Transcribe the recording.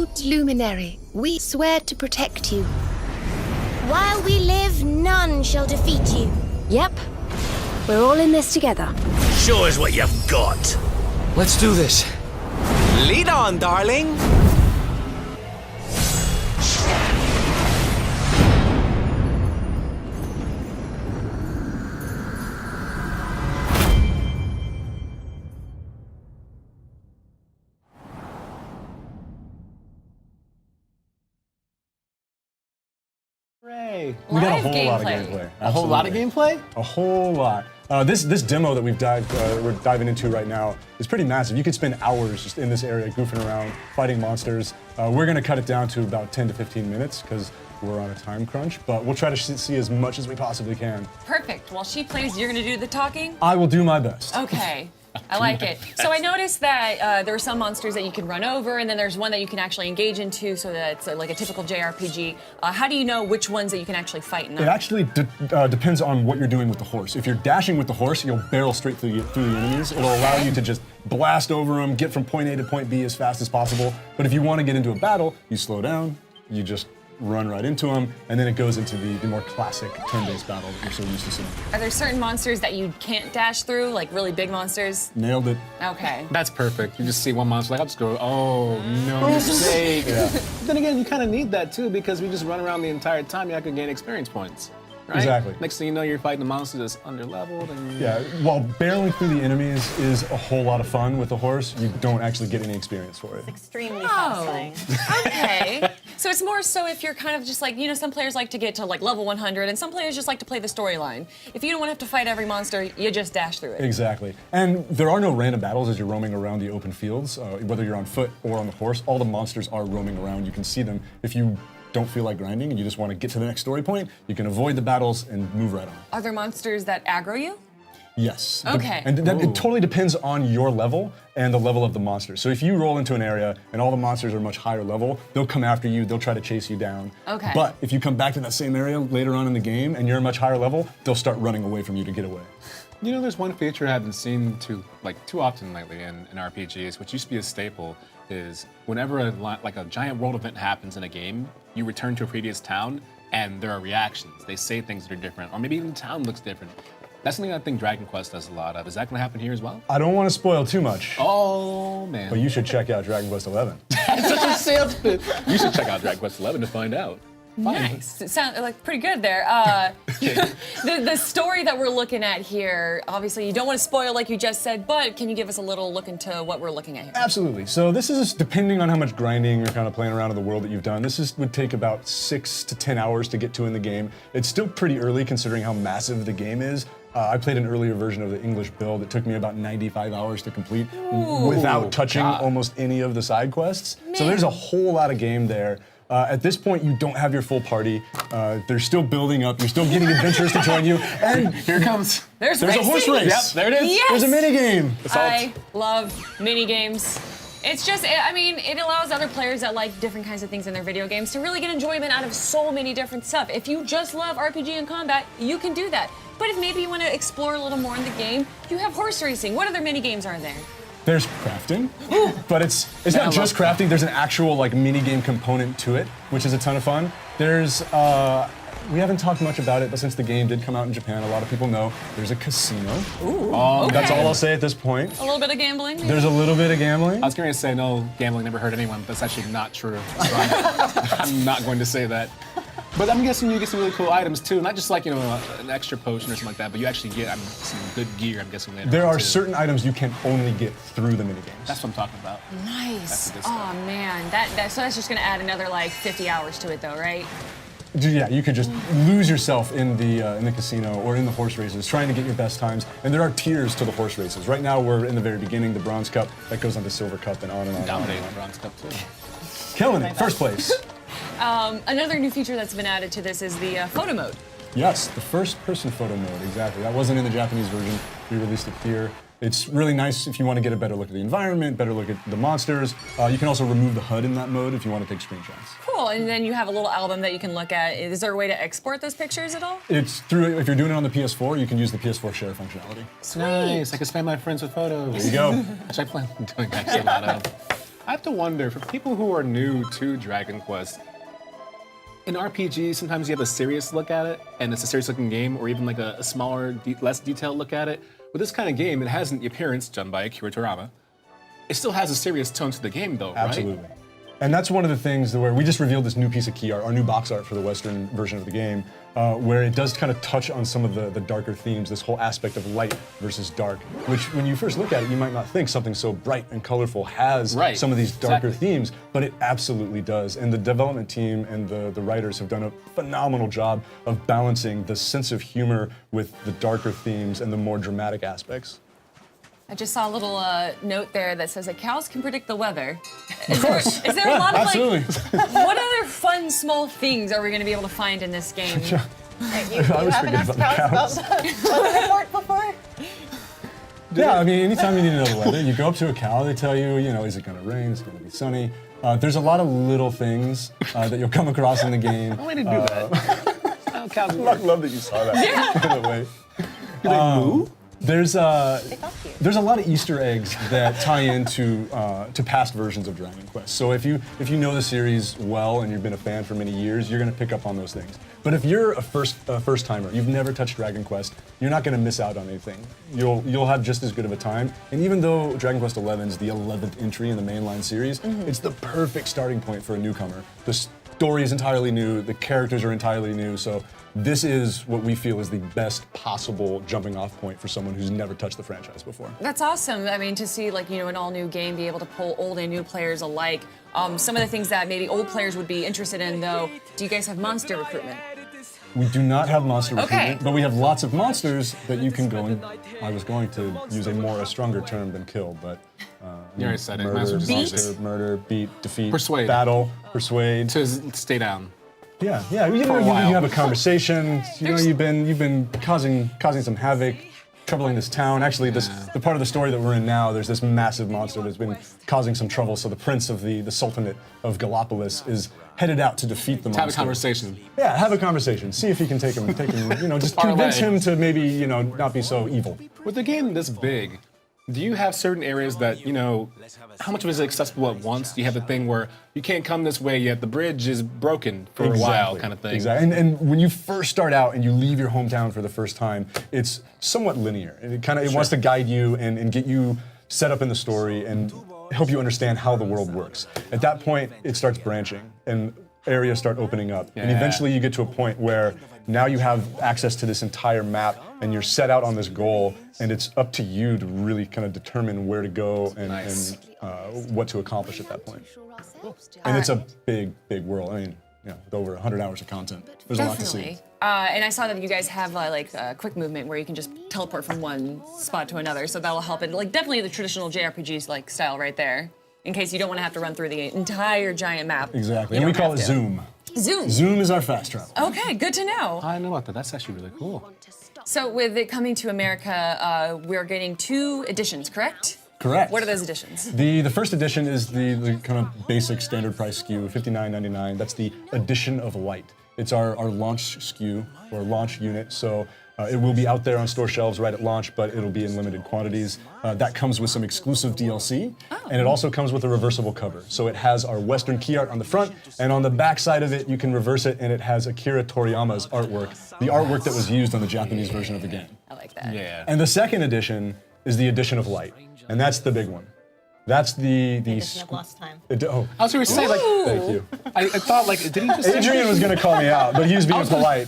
Old luminary, we swear to protect you. While we live, none shall defeat you. Yep. We're all in this together. Show us what you've got. Let's do this. Lead on, darling. Hooray! We got a whole lot of gameplay. A whole lot of gameplay? A whole lot. This demo that we're diving into right now is pretty massive. You could spend hours just in this area goofing around, fighting monsters. We're gonna cut it down to about 10 to 15 minutes because we're on a time crunch, but we'll try to see as much as we possibly can. Perfect. While she plays, you're gonna do the talking? I will do my best. Okay. I like it. So I noticed that there are some monsters that you can run over, and then there's one that you can actually engage into, so that it's like a typical JRPG. How do you know which ones that you can actually fight? It actually depends on what you're doing with the horse. If you're dashing with the horse, you'll barrel straight through the enemies. It'll allow you to just blast over them, get from point A to point B as fast as possible. But if you want to get into a battle, you slow down, you just run right into them, and then it goes into the more classic turn-based battle that you're so used to seeing. Are there certain monsters that you can't dash through, like really big monsters? Nailed it. Okay. That's perfect. You just see one monster, like, I'll just go, oh, no mistake. Yeah. Then again, you kind of need that too, because we just run around the entire time, you're not gonna gain experience points. Right? Exactly. Next thing you know, you're fighting a monster that's under-leveled. And Yeah, while barreling through the enemies is a whole lot of fun with the horse, you don't actually get any experience for it. Extremely satisfying. Okay. So it's more so if you're kind of just like, some players like to get to like level 100, and some players just like to play the storyline. If you don't want to have to fight every monster, you just dash through it. Exactly. And there are no random battles as you're roaming around the open fields, whether you're on foot or on the horse. All the monsters are roaming around. You can see them. If you don't feel like grinding and you just want to get to the next story point, you can avoid the battles and move right on. Are there monsters that aggro you? Yes. Okay. And it totally depends on your level and the level of the monster. So if you roll into an area and all the monsters are much higher level, they'll come after you, they'll try to chase you down. Okay. But if you come back to that same area later on in the game and you're a much higher level, they'll start running away from you to get away. you know, there's one feature I haven't seen too often lately in RPGs, which used to be a staple, is whenever a giant world event happens in a game, you return to a previous town and there are reactions. They say things that are different, or maybe even the town looks different. That's something I think Dragon Quest does a lot of. Is that going to happen here as well? I don't want to spoil too much. Oh, man. But you should check out Dragon Quest XI. That's such a sales pitch. You should check out Dragon Quest XI to find out. Fine. Nice. It sounds like pretty good there. The story that we're looking at here, obviously you don't want to spoil like you just said, but can you give us a little look into what we're looking at here? Absolutely. So this is, depending on how much grinding or kind of playing around in the world that you've done, would take about 6 to 10 hours to get to in the game. It's still pretty early considering how massive the game is. I played an earlier version of the English build. It took me about 95 hours to complete without touching almost any of the side quests. Man. So there's a whole lot of game there. At this point, you don't have your full party. They're still building up. You're still getting adventurers to join you. And here it comes. There's a horse race. Yep, there it is. Yes. There's a mini game. I love mini games. It's just, I mean, it allows other players that like different kinds of things in their video games to really get enjoyment out of so many different stuff. If you just love RPG and combat, you can do that. But if maybe you want to explore a little more in the game, you have horse racing. What other mini games are there? There's crafting, but it's not just crafting. There's an actual mini game component to it, which is a ton of fun. There's we haven't talked much about it, but since the game did come out in Japan, a lot of people know there's a casino. Ooh, okay. That's all I'll say at this point. A little bit of gambling? Maybe? There's a little bit of gambling. I was going to say no gambling never hurt anyone, but that's actually not true. So I'm not going to say that. But I'm guessing you get some really cool items too, not just an extra potion or something like that, but you actually get some good gear, I'm guessing later. There are too. certain items you can only get through the minigames. That's what I'm talking about. Nice. Oh man, so that's just gonna add another 50 hours to it though, right? Yeah, you could just lose yourself in the casino or in the horse races, trying to get your best times. And there are tiers to the horse races. Right now we're in the very beginning, the Bronze Cup, that goes on to Silver Cup and on and on. Dominating the Bronze Cup too. Killing it, first place. Another new feature that's been added to this is the photo mode. Yes, the first-person photo mode, exactly. That wasn't in the Japanese version. We released it here. It's really nice if you want to get a better look at the environment, better look at the monsters. You can also remove the HUD in that mode if you want to take screenshots. Cool, and then you have a little album that you can look at. Is there a way to export those pictures at all? It's through, if you're doing it on the PS4, you can use the PS4 share functionality. Sweet. Nice, I can spam my friends with photos. There you go. Which I plan on doing actually a lot of. I have to wonder, for people who are new to Dragon Quest, in RPGs, sometimes you have a serious look at it, and it's a serious-looking game, or even like a smaller, less detailed look at it. With this kind of game, it has an appearance done by Akira Toriyama. It still has a serious tone to the game, though, right? Absolutely. And that's one of the things where we just revealed this new piece of key art, our new box art for the Western version of the game, where it does kind of touch on some of the darker themes, this whole aspect of light versus dark, which when you first look at it, you might not think something so bright and colorful has some of these darker themes, but it absolutely does. And the development team and the writers have done a phenomenal job of balancing the sense of humor with the darker themes and the more dramatic aspects. I just saw a little note there that says that cows can predict the weather. Is there a Yeah, lot of absolutely. what other fun small things are we going to be able to find in this game? You I was haven't forgetting asked about cows the about the weather report before? Yeah, I mean, anytime you need to know the weather, you go up to a cow, they tell you, is it gonna rain, is it gonna be sunny? There's a lot of little things that you'll come across in the game. Way to do that. I love that you saw that, by the way. Do they move? There's a lot of Easter eggs that tie into to past versions of Dragon Quest. So if you know the series well and you've been a fan for many years, you're going to pick up on those things. But if you're a first timer, you've never touched Dragon Quest, you're not going to miss out on anything. You'll have just as good of a time. And even though Dragon Quest XI is the 11th entry in the mainline series, it's the perfect starting point for a newcomer. The story is entirely new, the characters are entirely new, so this is what we feel is the best possible jumping off point for someone who's never touched the franchise before. That's awesome. I mean, to see an all new game be able to pull old and new players alike. Some of the things that maybe old players would be interested in, though, do you guys have monster recruitment? We do not have monster recruitment, but we have lots of monsters that you can go and, I was going to use a stronger term than kill, but You already said it. murder, Might as well just use monster, it. murder, beat, defeat, Persuade. battle, persuade. To stay down. Yeah, you For a while. have a conversation. You've been causing some havoc, troubling this town. Actually, the part of the story that we're in now, there's this massive monster that's been causing some trouble. So the prince of the Sultanate of Gallipolis is headed out to defeat the monster. Have a conversation. Yeah, have a conversation. See if you can take him. Just Parlay. convince him to maybe not be so evil. With a game this big, do you have certain areas that, how much of it is accessible at once? Do you have a thing where you can't come this way yet, the bridge is broken for a while kind of thing? Exactly. And when you first start out and you leave your hometown for the first time, it's somewhat linear. And it wants to guide you and get you set up in the story and help you understand how the world works. At that point, it starts branching and areas start opening up. And eventually you get to a point where now you have access to this entire map and you're set out on this goal, and it's up to you to really kind of determine where to go and what to accomplish at that point. And it's a big, big world. I mean, with over 100 hours of content, there's a lot to see. And I saw that you guys have quick movement where you can just teleport from one spot to another, so that'll help. And definitely the traditional JRPGs style right there, in case you don't want to have to run through the entire giant map. Exactly, You and we don't call have it to. Zoom. Zoom. Zoom is our fast travel. Okay, good to know. I know about that. That's actually really cool. So with it coming to America, we're getting 2 editions, correct? Correct. What are those editions? The first edition is the kind of basic standard price SKU, $59.99. That's the Edition of Light. It's our launch SKU, or launch unit, so it will be out there on store shelves right at launch, but it'll be in limited quantities. That comes with some exclusive DLC, and it also comes with a reversible cover. So it has our Western key art on the front, and on the back side of it, you can reverse it, and it has Akira Toriyama's artwork, the artwork that was used on the Japanese version of the game. I like that. Yeah. And the second edition is the Edition of Light, and that's the big one. That's the Edition of Lost Time. I was going to say, thank you. I thought, did he just say Adrian was going to call me out, but he was being polite.